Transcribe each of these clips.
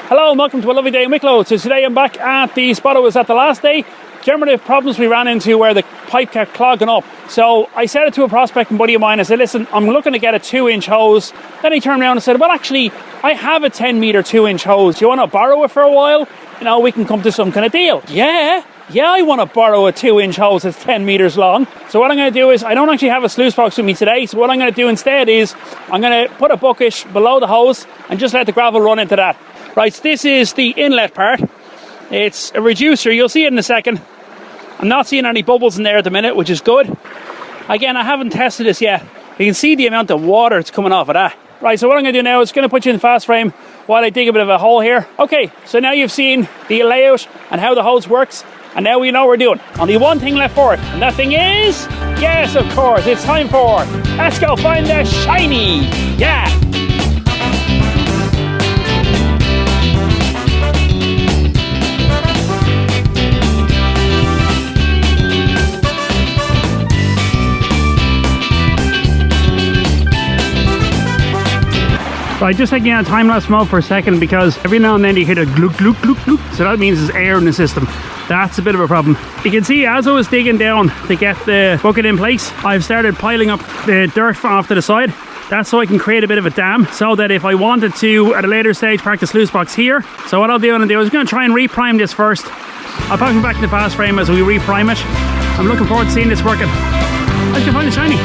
Hello and welcome to a lovely day in Wicklow. So today I'm back at the spot I was at the last day. Do you remember the problems we ran into where the pipe kept clogging up? So I said it to a prospecting buddy of mine. I said, listen, I'm looking to get a 2-inch hose. Then he turned around and said, well, actually, I have a 10 metre 2-inch hose. Do you want to borrow it for a while? You know, we can come to some kind of deal. Yeah, I want to borrow a 2-inch hose that's 10 metres long. So what I'm going to do is, I don't actually have a sluice box with me today. So what I'm going to do instead is, I'm going to put a bucket below the hose and just let the gravel run into that. Right, so this is the inlet part. It's a reducer, you'll see it in a second. I'm not seeing any bubbles in there at the minute, which is good. Again, I haven't tested this yet. You can see the amount of water that's coming off of that. Right, so what I'm going to do now is going to put you in fast frame while I dig a bit of a hole here. Okay, so now you've seen the layout and how the hose works, and now we know what we're doing. Only one thing left for it, and that thing is, yes, of course, it's time for, let's go find the shiny, yeah. Right, just taking out time-lapse mode for a second because every now and then you hear a gluk, gluk, gluk, gluk. So that means there's air in the system. That's a bit of a problem. You can see as I was digging down to get the bucket in place, I've started piling up the dirt off to the side. That's so I can create a bit of a dam so that if I wanted to, at a later stage, park the sluice box here. So what I'll do is I'm going to try and reprime this first. I'll pop it back in the fast frame as we reprime it. I'm looking forward to seeing this working. Let's go find the shiny.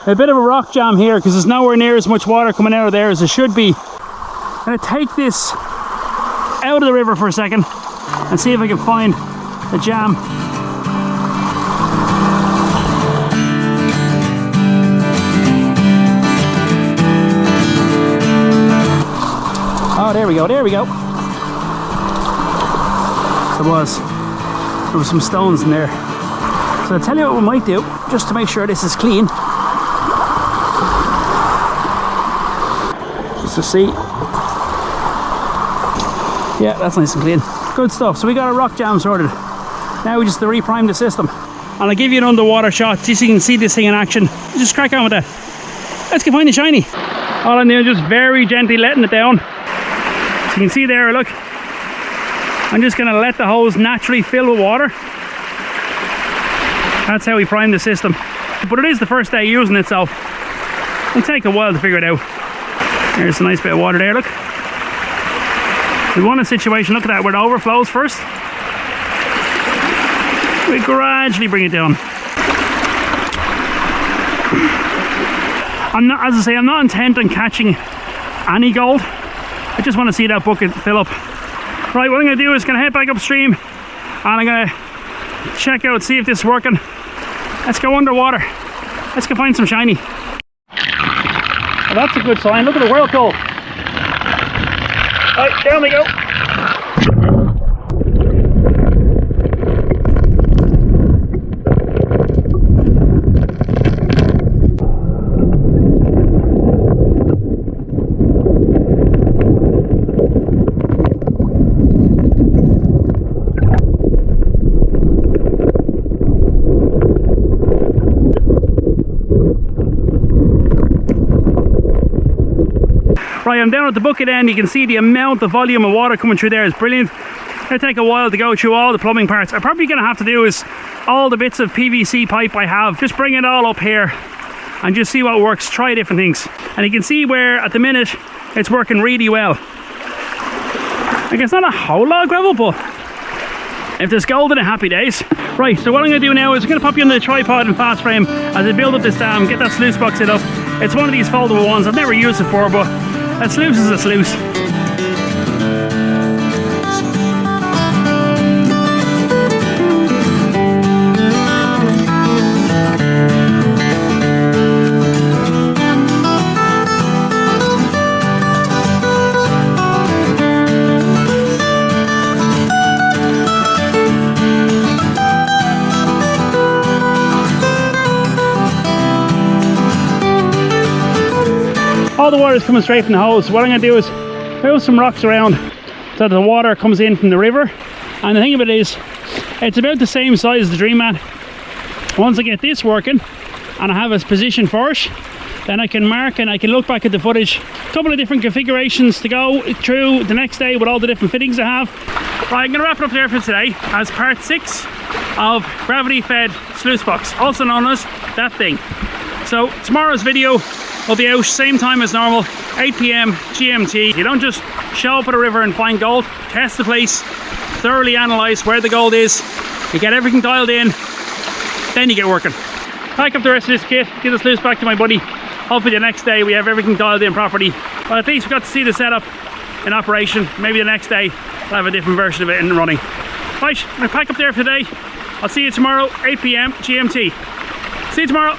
A bit of a rock jam here because there's nowhere near as much water coming out of there as there should be. I'm going to take this out of the river for a second and see if I can find the jam. Oh, there we go, there we go. There was some stones in there. So I'll tell you what we might do, just to make sure this is clean. To see, yeah, that's nice and clean. Good stuff. So we got a rock jam sorted. Now we just have to reprime the system, and I'll give you an underwater shot just so you can see this thing in action. Just crack on with that. Let's go find the shiny. All I'm doing is just very gently letting it down. So you can see there, look, I'm just going to let the hose naturally fill with water. That's how we prime the system. But it is the first day using it, so it'll take a while to figure it out. There's a nice bit of water there, look. We want a situation, look at that, where it overflows first. We gradually bring it down. As I say, I'm not intent on catching any gold. I just want to see that bucket fill up. Right, what I'm going to do is going to head back upstream and I'm going to check out, see if this is working. Let's go underwater. Let's go find some shiny. Well, that's a good sign. Look at the whirlpool. Right, down we go. Right, I'm down at the bucket end. You can see the amount, the volume of water coming through there is brilliant. It'll take a while to go through all the plumbing parts. I'm probably going to have to do is all the bits of PVC pipe I have, just bring it all up here and just see what works, try different things. And you can see where at the minute it's working really well. Like, it's not a whole lot of gravel, but if there's gold in it, happy days. Right, so what I'm going to do now is I'm going to pop you on the tripod and fast frame as I build up this dam, get that sluice box set up. It's one of these foldable ones. I've never used it before, but a sluice is a sluice. all the water is coming straight from the hose. So what I'm going to do is move some rocks around so that the water comes in from the river. And the thing of it is, it's about the same size as the Dream Mat. Once I get this working and I have a position for it, then I can mark and I can look back at the footage. A couple of different configurations to go through the next day with all the different fittings I have. Right, I'm going to wrap it up there for today as part 6 of gravity fed sluice box, also known as that thing. So tomorrow's video will be out same time as normal, 8 PM GMT. You don't just show up at a river and find gold. Test the place, thoroughly analyse where the gold is. You get everything dialed in, then you get working. Pack up the rest of this kit, give the sluice back to my buddy. Hopefully the next day we have everything dialed in properly. But at least we got to see the setup in operation. Maybe the next day we'll have a different version of it in running. Right, I'm going to pack up there for today. I'll see you tomorrow, 8 PM GMT. See you tomorrow.